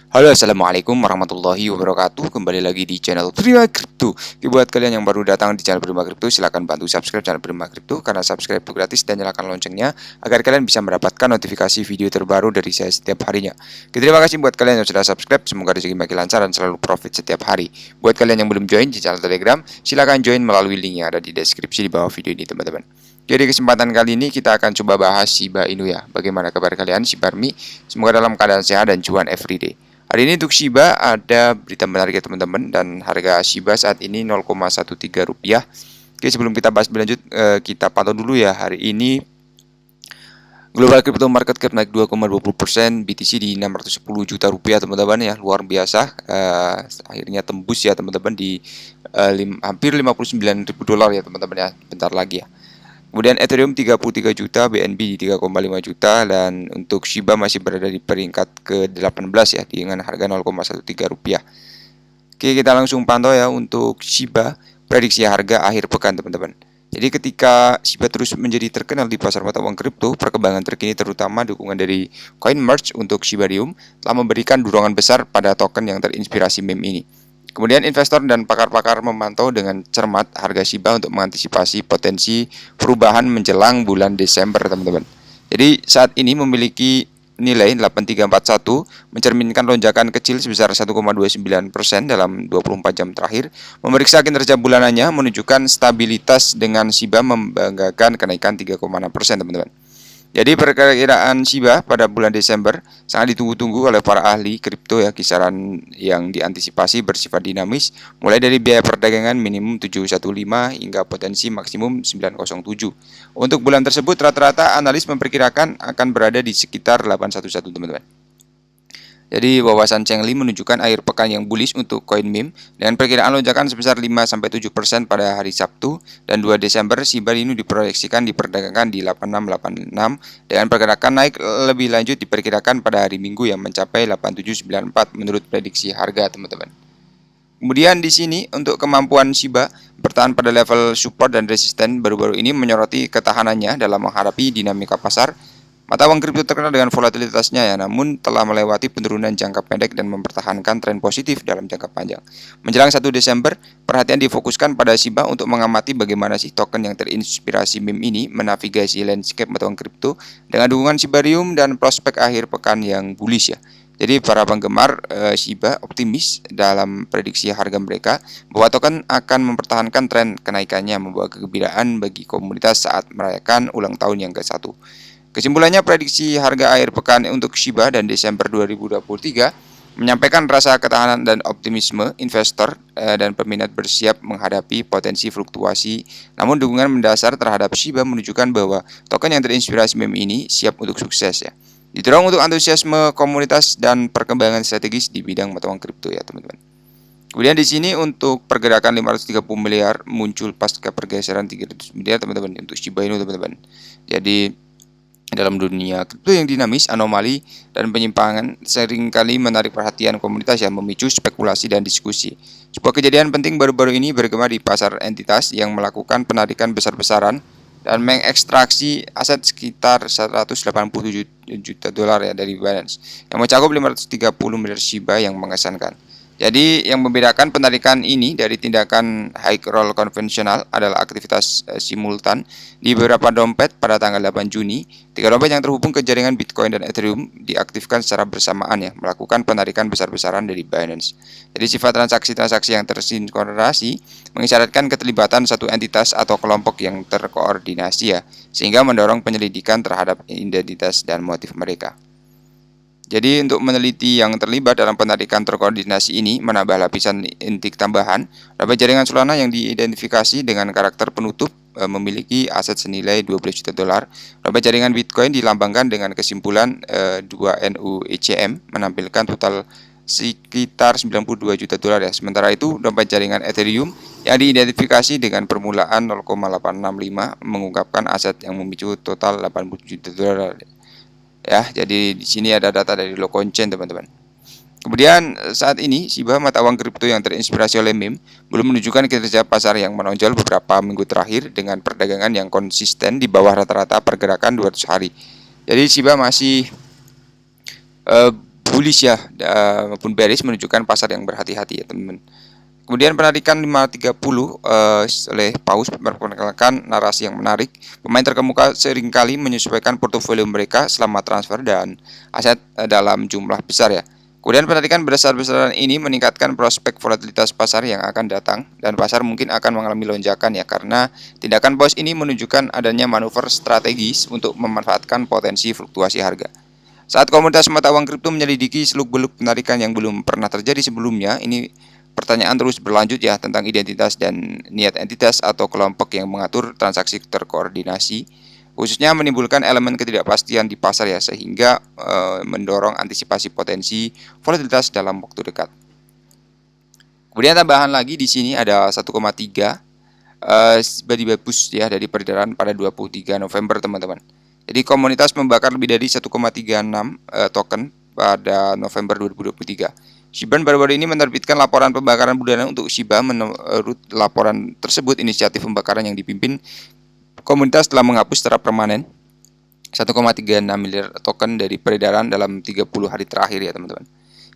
Halo, assalamualaikum warahmatullahi wabarakatuh. Kembali lagi di channel Prima Crypto. Buat kalian yang baru datang di channel Prima Crypto, silahkan bantu subscribe channel Prima Crypto karena subscribe itu gratis dan nyalakan loncengnya agar kalian bisa mendapatkan notifikasi video terbaru dari saya setiap harinya. Terima kasih buat kalian yang sudah subscribe. Semoga rezeki makin lancar dan selalu profit setiap hari. Buat kalian yang belum join di channel Telegram, silahkan join melalui link yang ada di deskripsi di bawah video ini, teman-teman. Jadi kesempatan kali ini kita akan coba bahas Shiba Inu ya. Bagaimana kabar kalian, Shiba Army? Semoga dalam keadaan sehat dan cuan everyday. Hari ini untuk Shiba ada berita menarik ya teman-teman, dan harga Shiba saat ini 0,13 rupiah. Oke, sebelum kita bahas lebih lanjut, kita pantau dulu ya. Hari ini global crypto market cap naik 2,20%, BTC di 610 juta rupiah teman-teman ya, luar biasa. Akhirnya tembus ya teman-teman di hampir 59.000 dolar ya teman-teman ya, bentar lagi ya. Kemudian Ethereum 33 juta, BNB di 3,5 juta, dan untuk Shiba masih berada di peringkat ke-18 ya dengan harga 0,13 rupiah. Oke, kita langsung pantau ya untuk Shiba, prediksi harga akhir pekan teman-teman. Jadi ketika Shiba terus menjadi terkenal di pasar mata uang kripto, perkembangan terkini terutama dukungan dari CoinMarch untuk Shibarium telah memberikan dorongan besar pada token yang terinspirasi meme ini. Kemudian investor dan pakar-pakar memantau dengan cermat harga Shiba untuk mengantisipasi potensi perubahan menjelang bulan Desember, teman-teman. Jadi saat ini memiliki nilai 8341, mencerminkan lonjakan kecil sebesar 1,29% dalam 24 jam terakhir. Memeriksa kinerja bulanannya menunjukkan stabilitas dengan Shiba membanggakan kenaikan 3,6%, teman-teman. Jadi perkiraan Shiba pada bulan Desember sangat ditunggu-tunggu oleh para ahli kripto ya, kisaran yang diantisipasi bersifat dinamis, mulai dari biaya perdagangan minimum 715 hingga potensi maksimum 907. Untuk bulan tersebut rata-rata analis memperkirakan akan berada di sekitar 811, teman-teman. Jadi wawasan Cheng Li menunjukkan akhir pekan yang bullish untuk koin meme dengan perkiraan lonjakan sebesar 5-7% pada hari Sabtu, dan 2 Desember Shiba Inu diproyeksikan diperdagangkan di 8686 dengan pergerakan naik lebih lanjut diperkirakan pada hari Minggu yang mencapai 8794 menurut prediksi harga, teman-teman. Kemudian di sini untuk kemampuan Shiba bertahan pada level support dan resisten baru-baru ini menyoroti ketahanannya dalam menghadapi dinamika pasar. Mata uang kripto terkenal dengan volatilitasnya ya, namun telah melewati penurunan jangka pendek dan mempertahankan tren positif dalam jangka panjang. Menjelang 1 Desember, perhatian difokuskan pada Shiba untuk mengamati bagaimana sih token yang terinspirasi meme ini menavigasi landscape mata uang kripto dengan dukungan Shibarium dan prospek akhir pekan yang bullish ya. Jadi para penggemar Shiba optimis dalam prediksi harga mereka bahwa token akan mempertahankan tren kenaikannya, membawa kegembiraan bagi komunitas saat merayakan ulang tahun yang ke-1. Kesimpulannya, prediksi harga akhir pekan untuk Shiba dan Desember 2023 menyampaikan rasa ketahanan dan optimisme investor dan peminat bersiap menghadapi potensi fluktuasi. Namun dukungan mendasar terhadap Shiba menunjukkan bahwa token yang terinspirasi meme ini siap untuk sukses ya. Didorong untuk antusiasme komunitas dan perkembangan strategis di bidang mata uang kripto ya, teman-teman. Kemudian di sini untuk pergerakan 530 miliar muncul pasca pergeseran 300 miliar teman-teman untuk Shiba Inu, teman-teman. Jadi dalam dunia kripto yang dinamis, anomali dan penyimpangan seringkali menarik perhatian komunitas yang memicu spekulasi dan diskusi. Sebuah kejadian penting baru-baru ini bergema di pasar entitas yang melakukan penarikan besar-besaran dan mengekstraksi aset sekitar 187 juta dolar ya dari Binance yang mencakup 530 miliar Shiba yang mengesankan. Jadi yang membedakan penarikan ini dari tindakan high roll konvensional adalah aktivitas simultan di beberapa dompet pada tanggal 8 Juni. 3 dompet yang terhubung ke jaringan Bitcoin dan Ethereum diaktifkan secara bersamaan ya, melakukan penarikan besar-besaran dari Binance. Jadi sifat transaksi-transaksi yang tersinkronisasi mengisyaratkan keterlibatan satu entitas atau kelompok yang terkoordinasi ya, sehingga mendorong penyelidikan terhadap identitas dan motif mereka. Jadi untuk meneliti yang terlibat dalam penarikan terkoordinasi ini menambah lapisan intik tambahan. Dapat jaringan Solana yang diidentifikasi dengan karakter penutup memiliki aset senilai 12 juta dolar. Dapat jaringan Bitcoin dilambangkan dengan kesimpulan 2NU ECM menampilkan total sekitar 92 juta dolar ya. Sementara itu dompet jaringan Ethereum yang diidentifikasi dengan permulaan 0,865 mengungkapkan aset yang memicu total 80 juta dolar. Ya, jadi di sini ada data dari Loconchain, teman-teman. Kemudian saat ini Shiba, mata uang kripto yang terinspirasi oleh meme, belum menunjukkan kinerja pasar yang menonjol beberapa minggu terakhir dengan perdagangan yang konsisten di bawah rata-rata pergerakan 200 hari. Jadi Shiba masih bullish ya maupun bearish, menunjukkan pasar yang berhati-hati ya teman-teman. Kemudian penarikan 530 oleh Paus memperkenalkan narasi yang menarik. Pemain terkemuka seringkali menyesuaikan portofolio mereka selama transfer dan aset dalam jumlah besar ya. Kemudian penarikan besar-besaran ini meningkatkan prospek volatilitas pasar yang akan datang, dan pasar mungkin akan mengalami lonjakan ya, karena tindakan Paus ini menunjukkan adanya manuver strategis untuk memanfaatkan potensi fluktuasi harga. Saat komunitas mata uang kripto menyelidiki seluk-beluk penarikan yang belum pernah terjadi sebelumnya, ini pertanyaan terus berlanjut ya tentang identitas dan niat entitas atau kelompok yang mengatur transaksi terkoordinasi, khususnya menimbulkan elemen ketidakpastian di pasar ya, sehingga mendorong antisipasi potensi volatilitas dalam waktu dekat. Kemudian tambahan lagi di sini ada 1,3 body push ya dari peredaran pada 23 November teman-teman. Jadi komunitas membakar lebih dari 1,36 token pada November 2023. Shibane baru-baru ini menerbitkan laporan pembakaran bulanan untuk Shiba. Menurut laporan tersebut, inisiatif pembakaran yang dipimpin komunitas telah menghapus secara permanen 1,36 miliar token dari peredaran dalam 30 hari terakhir ya teman-teman.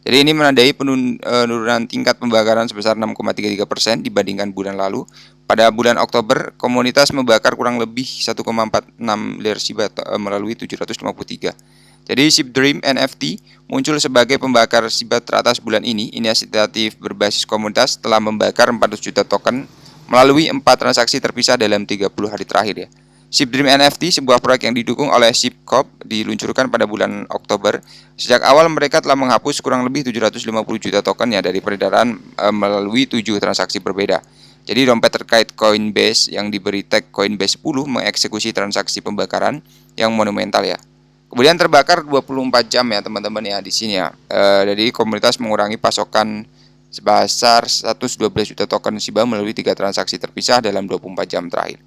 Jadi ini menandai penurunan tingkat pembakaran sebesar 6,33% dibandingkan bulan lalu. Pada bulan Oktober, komunitas membakar kurang lebih 1,46 miliar Shiba melalui 753. Jadi SHIB Dream NFT muncul sebagai pembakar Shiba teratas bulan ini. Inisiatif berbasis komunitas telah membakar 400 juta token melalui 4 transaksi terpisah dalam 30 hari terakhir ya. SHIB Dream NFT, sebuah proyek yang didukung oleh SHIB Corp, diluncurkan pada bulan Oktober. Sejak awal mereka telah menghapus kurang lebih 750 juta token ya dari peredaran melalui 7 transaksi berbeda. Jadi dompet terkait Coinbase yang diberi tag Coinbase 10 mengeksekusi transaksi pembakaran yang monumental ya. Kemudian terbakar 24 jam ya teman-teman ya di sini ya. Jadi komunitas mengurangi pasokan sebesar 112 juta token Shiba melalui 3 transaksi terpisah dalam 24 jam terakhir.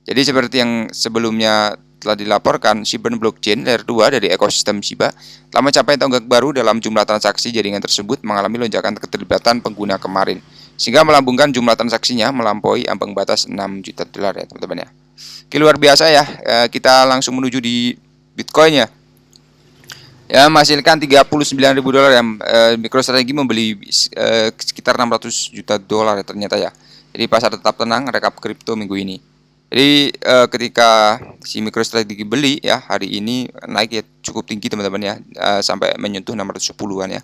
Jadi seperti yang sebelumnya telah dilaporkan, Shibane Blockchain Layer 2 dari ekosistem Shiba telah mencapai tonggak baru dalam jumlah transaksi. Jaringan tersebut mengalami lonjakan keterlibatan pengguna kemarin, sehingga melambungkan jumlah transaksinya melampaui ambang batas 6 juta dolar ya teman-teman ya. Oke, luar biasa ya. Kita langsung menuju di Bitcoin ya. Ya, menghasilkan 39.000 dolar ya. MicroStrategy membeli sekitar 600 juta dolar ya ternyata ya. Jadi pasar tetap tenang rekap kripto minggu ini. Jadi ketika si MicroStrategy beli ya, hari ini naik ya cukup tinggi teman-teman ya, sampai menyentuh 610-an ya.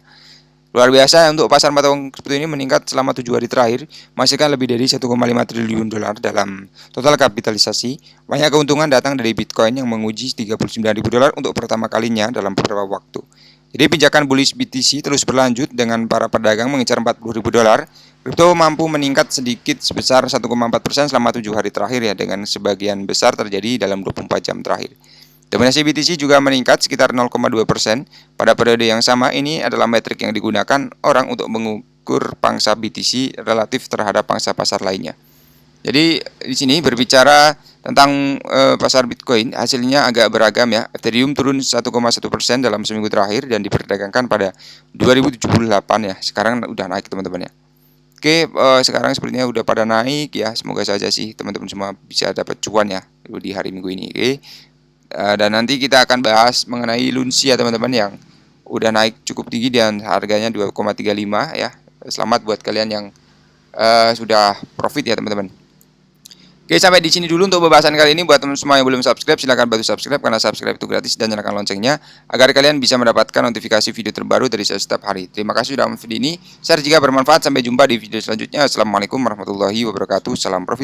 Luar biasa untuk pasar mata uang kripto ini meningkat selama 7 hari terakhir, menghasilkan lebih dari 1,5 triliun dolar dalam total kapitalisasi. Banyak keuntungan datang dari Bitcoin yang menguji 39.000 dolar untuk pertama kalinya dalam beberapa waktu. Jadi pijakan bullish BTC terus berlanjut dengan para pedagang mengincar 40.000 dolar. Kripto mampu meningkat sedikit sebesar 1,4% selama 7 hari terakhir ya, dengan sebagian besar terjadi dalam 24 jam terakhir. Dominasi BTC juga meningkat sekitar 0,2% pada periode yang sama. Ini adalah metrik yang digunakan orang untuk mengukur pangsa BTC relatif terhadap pangsa pasar lainnya. Jadi di sini berbicara tentang pasar Bitcoin, hasilnya agak beragam ya. Ethereum turun 1,1% dalam seminggu terakhir dan diperdagangkan pada 2078 ya. Sekarang udah naik teman-teman ya. Oke, sekarang sepertinya udah pada naik ya. Semoga saja sih teman-teman semua bisa dapat cuan ya di hari Minggu ini. Oke. Dan nanti kita akan bahas mengenai Lunsi ya teman-teman, yang udah naik cukup tinggi dan harganya 2,35 ya. Selamat buat kalian yang sudah profit ya teman-teman. Oke, sampai di sini dulu untuk pembahasan kali ini. Buat teman semua yang belum subscribe, silahkan bantu subscribe karena subscribe itu gratis, dan nyalakan loncengnya agar kalian bisa mendapatkan notifikasi video terbaru dari saya setiap hari. Terima kasih sudah menonton video ini. Share jika bermanfaat. Sampai jumpa di video selanjutnya. Assalamualaikum warahmatullahi wabarakatuh. Salam profit.